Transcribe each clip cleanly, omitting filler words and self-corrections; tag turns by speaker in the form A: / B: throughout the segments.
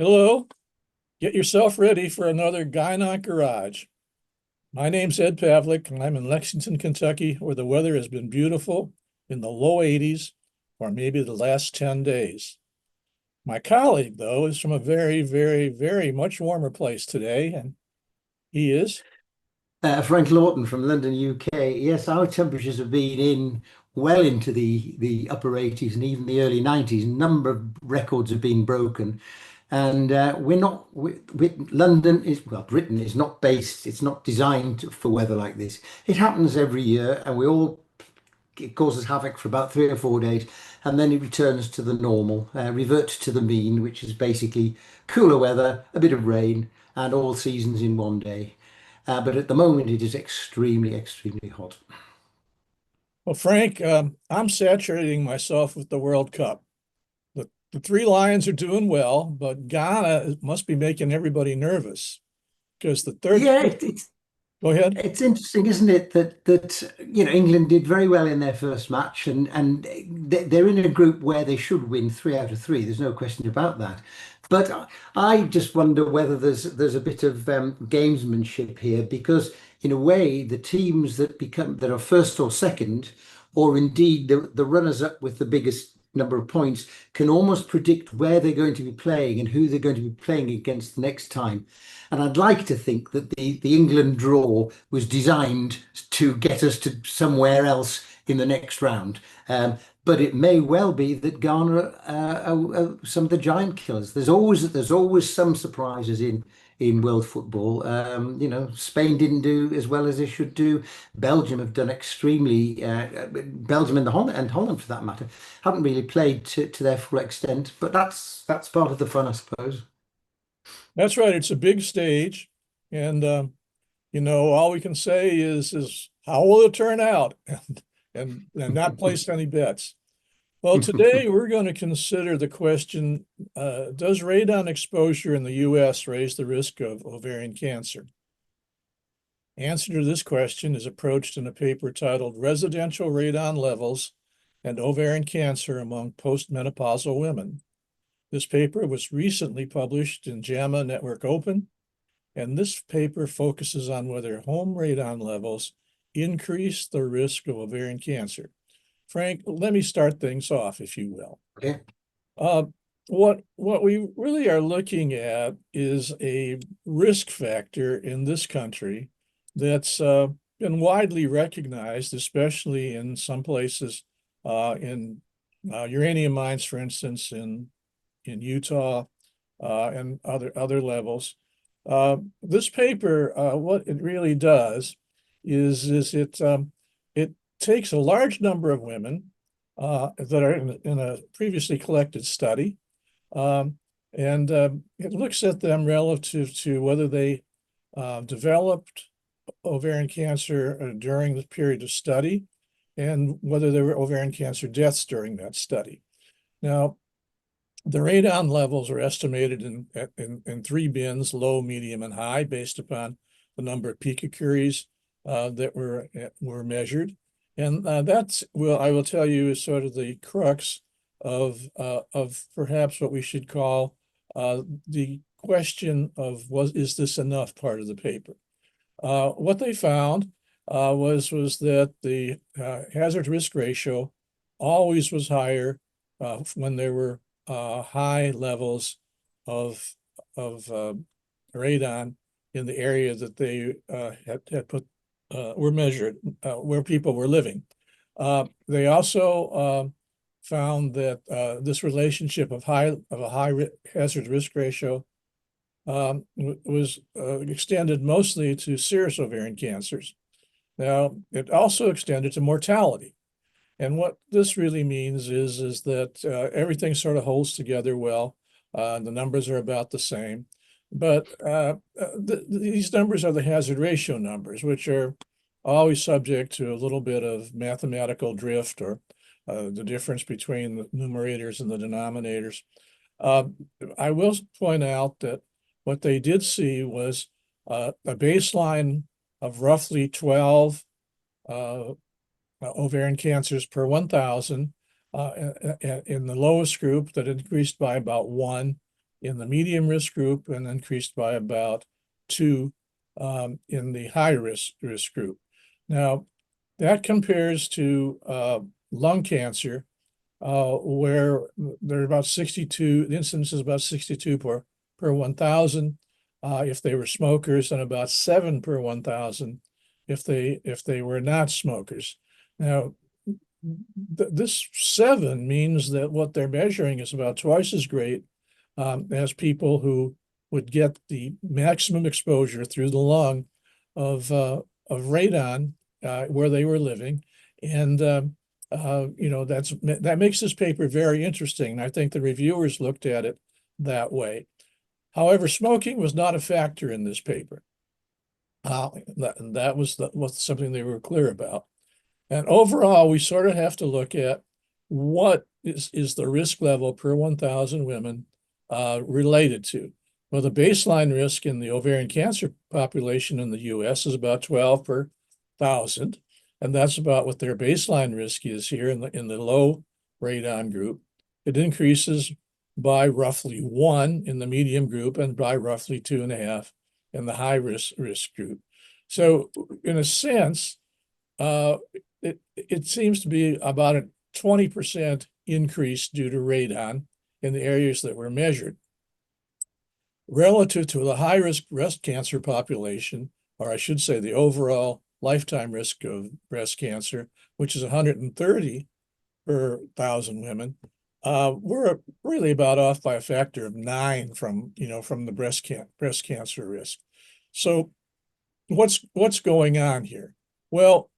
A: Hello, get yourself ready for another GYN Garage. My name's Ed Pavlik, and I'm in Lexington, Kentucky, where the weather has been beautiful in the low 80s for maybe the last 10 days. My colleague, though, is from a very, very, very much warmer place today, and he is.
B: Frank Lawton from London, UK. Yes, our temperatures have been in well into the upper 80s and even the early 90s. A number of records have been broken, and we're not. London is well, Britain is not based. It's not designed for weather like this. It happens every year, and it causes havoc for about 3 or 4 days, and then it returns to the normal, reverts to the mean, which is basically cooler weather, a bit of rain, and all seasons in one day. But at the moment, it is extremely, extremely hot.
A: Well, Frank, I'm saturating myself with the World Cup. The three Lions are doing well, but Ghana must be making everybody nervous because the third.
B: Yeah,
A: Go ahead.
B: it's interesting, isn't it, that England did very well in their first match, and they're in a group where they should win 3 out of 3. There's no question about that. But I just wonder whether there's a bit of gamesmanship here, because in a way, the teams that are first or second, or indeed the runners up with the biggest number of points, can almost predict where they're going to be playing and who they're going to be playing against the next time. And I'd like to think that the England draw was designed to get us to somewhere else in the next round. But it may well be that Ghana are some of the giant killers. There's always some surprises in world football. Spain didn't do as well as they should do. Belgium have done extremely. Belgium and Holland, for that matter, haven't really played to their full extent. But that's part of the fun, I suppose.
A: That's right. It's a big stage, and all we can say is how will it turn out, and not place any bets. Well, today we're going to consider the question: does radon exposure in the U.S. raise the risk of ovarian cancer? Answer to this question is approached in a paper titled "Residential Radon Levels and Ovarian Cancer Among Postmenopausal Women." This paper was recently published in JAMA Network Open, and this paper focuses on whether home radon levels increase the risk of ovarian cancer. Frank, let me start things off, if you will.
B: Okay.
A: Uh, what we really are looking at is a risk factor in this country that's been widely recognized, especially in some places, in uranium mines, for instance, in Utah, and other levels. This paper, what it really does is it takes a large number of women that are in a previously collected study, and it looks at them relative to whether they developed ovarian cancer during the period of study, and whether there were ovarian cancer deaths during that study. Now, the radon levels are estimated in three bins: low, medium, and high, based upon the number of picocuries that were measured. And that's, well, I will tell you, is sort of the crux of perhaps what we should call the question of is this enough part of the paper. What they found was that the hazard risk ratio always was higher when there were high levels of radon in the area that they had put were measured where people were living. They also found that this relationship of a high hazard risk ratio was extended mostly to serous ovarian cancers. Now, it also extended to mortality. And what this really means is that everything sort of holds together well. The numbers are about the same, but these numbers are the hazard ratio numbers, which are always subject to a little bit of mathematical drift, or the difference between the numerators and the denominators. I will point out that what they did see was a baseline of roughly 12 ovarian cancers per 1,000 in the lowest group, that increased by about 1 in the medium risk group and increased by about 2 in the high risk group. Now, that compares to lung cancer, where there are about 62, the incidence is about 62 per 1,000 if they were smokers, and about 7 per 1,000 if they were not smokers. Now, this 7 means that what they're measuring is about twice as great as people who would get the maximum exposure through the lung of radon where they were living. And that makes this paper very interesting. And I think the reviewers looked at it that way. However, smoking was not a factor in this paper. That was something they were clear about. And overall, we sort of have to look at what is the risk level per 1,000 women related to. Well, the baseline risk in the ovarian cancer population in the US is about 12 per 1,000. And that's about what their baseline risk is here in the low radon group. It increases by roughly 1 in the medium group and by roughly 2.5 in the high risk group. So in a sense, it seems to be about a 20% increase due to radon in the areas that were measured. Relative to the high-risk breast cancer population, or I should say the overall lifetime risk of breast cancer, which is 130 per 1,000 women, we're really about off by a factor of 9 from the breast cancer risk. So what's going on here? Well,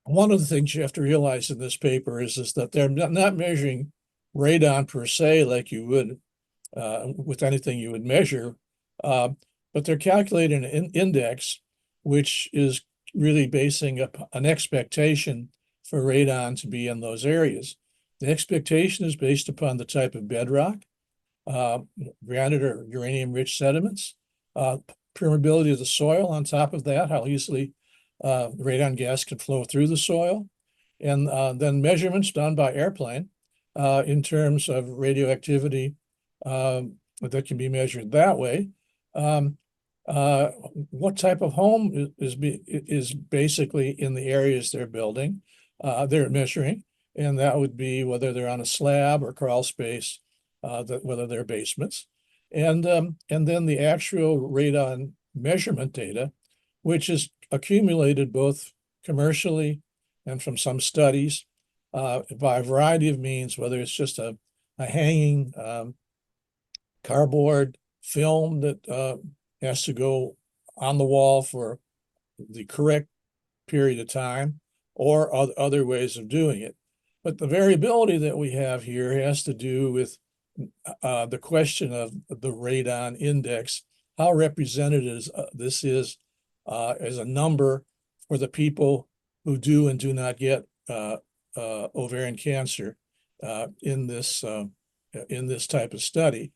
A: one of the things you have to realize in this paper is that they're not measuring radon per se like you would with anything you would measure, but they're calculating an index, which is really basing up an expectation for radon to be in those areas. The expectation is based upon the type of bedrock, granite or uranium-rich sediments, permeability of the soil on top of that, how easily radon gas can flow through the soil, and then measurements done by airplane in terms of radioactivity that can be measured that way. What type of home is basically in the areas they're building, they're measuring, and that would be whether they're on a slab or crawl space, whether they're basements, and then the actual radon measurement data, which is accumulated both commercially and from some studies by a variety of means, whether it's just a hanging cardboard film that has to go on the wall for the correct period of time, or other ways of doing it. But the variability that we have here has to do with the question of the radon index, how representative this is as a number for the people who do and do not get ovarian cancer in this type of study.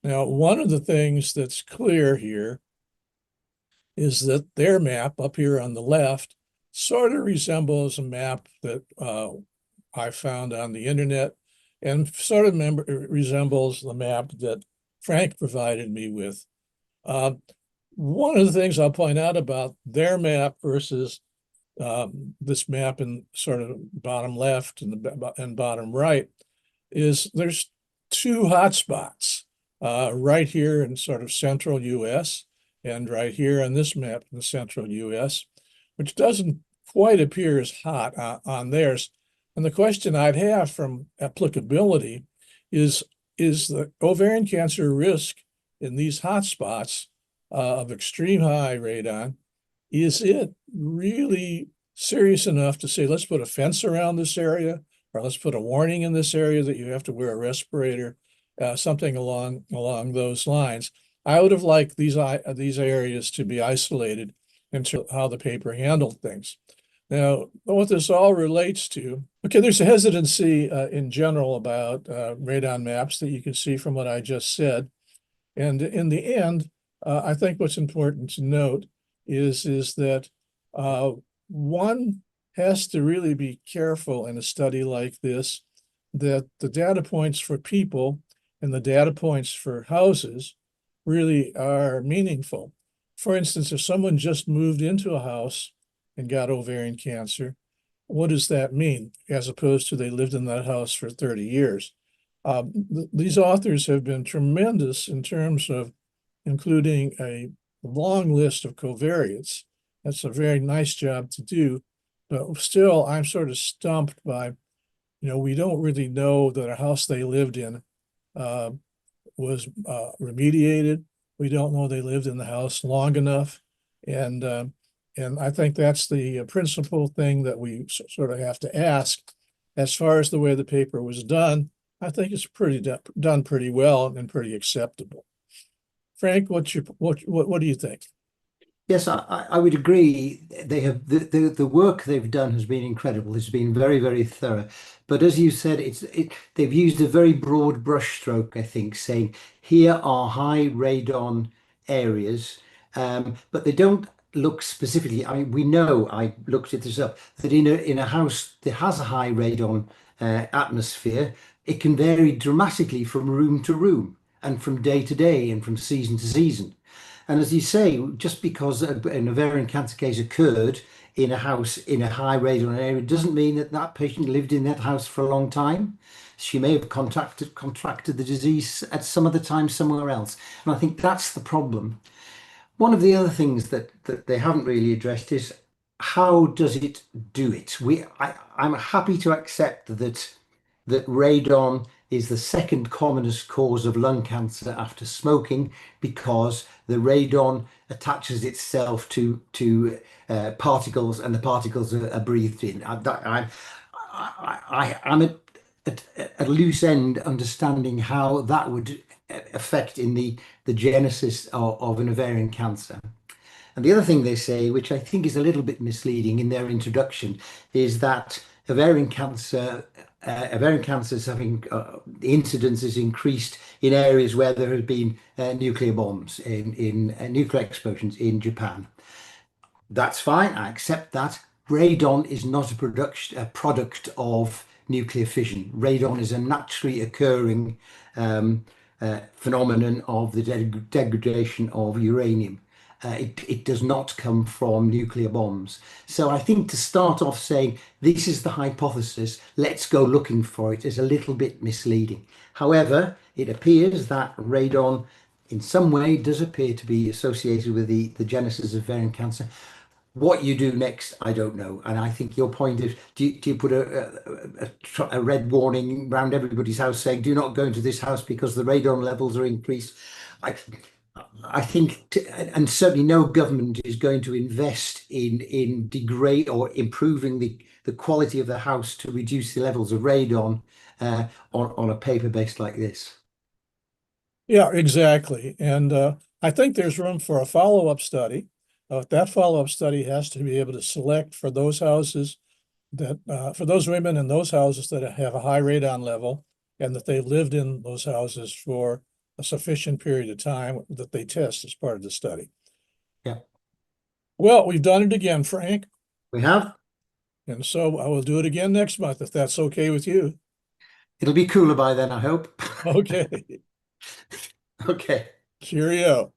A: Now, one of the things that's clear here is that their map up here on the left sort of resembles a map that I found on the internet, and sort of resembles the map that Frank provided me with. One of the things I'll point out about their map versus this map in sort of bottom left and bottom right is there's 2 hotspots right here in sort of central US and right here on this map in the central US, which doesn't quite appear as hot on theirs. And the question I'd have from applicability is the ovarian cancer risk in these hotspots of extreme high radon, is it really serious enough to say, let's put a fence around this area, or let's put a warning in this area that you have to wear a respirator, something along those lines? I would have liked these areas to be isolated in terms of how the paper handled things. Now, what this all relates to, okay, there's a hesitancy in general about radon maps that you can see from what I just said. And in the end, I think what's important to note is that one has to really be careful in a study like this, that the data points for people and the data points for houses really are meaningful. For instance, if someone just moved into a house and got ovarian cancer, what does that mean as opposed to they lived in that house for 30 years? These authors have been tremendous in terms of including a long list of covariates. That's a very nice job to do, but still I'm sort of stumped by, we don't really know that a house they lived in uh, was remediated. We don't know they lived in the house long enough. And I think that's the principal thing that we sort of have to ask. As far as the way the paper was done, I think it's done pretty well and pretty acceptable. Frank, what do you think?
B: Yes, I would agree. They have the work they've done has been incredible. It's been very, very thorough. But as you said, they've used a very broad brushstroke, I think, saying here are high radon areas, but they don't look specifically. I mean, we know, I looked at this up, that in a house that has a high radon atmosphere, it can vary dramatically from room to room and from day to day and from season to season. And as you say, just because an ovarian cancer case occurred in a house in a high radon area doesn't mean that that patient lived in that house for a long time. She may have contracted the disease at some other time somewhere else. And I think that's the problem. One of the other things that they haven't really addressed is how does it do it? I'm happy to accept that radon is the second commonest cause of lung cancer after smoking because the radon attaches itself to particles and the particles are breathed in. I'm at a loose end understanding how that would affect in the genesis of an ovarian cancer. And the other thing they say, which I think is a little bit misleading in their introduction, is that ovarian cancer is having the incidence is increased in areas where there have been nuclear bombs in nuclear explosions in Japan. That's fine. I accept that. Radon is not a product of nuclear fission. Radon is a naturally occurring phenomenon of the degradation of uranium. It does not come from nuclear bombs. So I think to start off saying this is the hypothesis, let's go looking for it, is a little bit misleading. However, it appears that radon in some way does appear to be associated with the genesis of ovarian cancer. What you do next, I don't know. And I think your point is, do you put a red warning around everybody's house saying, do not go into this house because the radon levels are increased? I, I think, and certainly no government is going to invest in degrade or improving the quality of the house to reduce the levels of radon on a paper based like this.
A: Yeah, exactly. And I think there's room for a follow-up study. That follow-up study has to be able to select for those houses that for those women in those houses that have a high radon level and that they lived in those houses for a sufficient period of time that they test as part of the study.
B: Yeah,
A: Well, we've done it again, Frank,
B: we have.
A: and so I will do it again next month if that's okay with you.
B: It'll be cooler by then, I hope.
A: Okay,
B: Okay.
A: cheerio.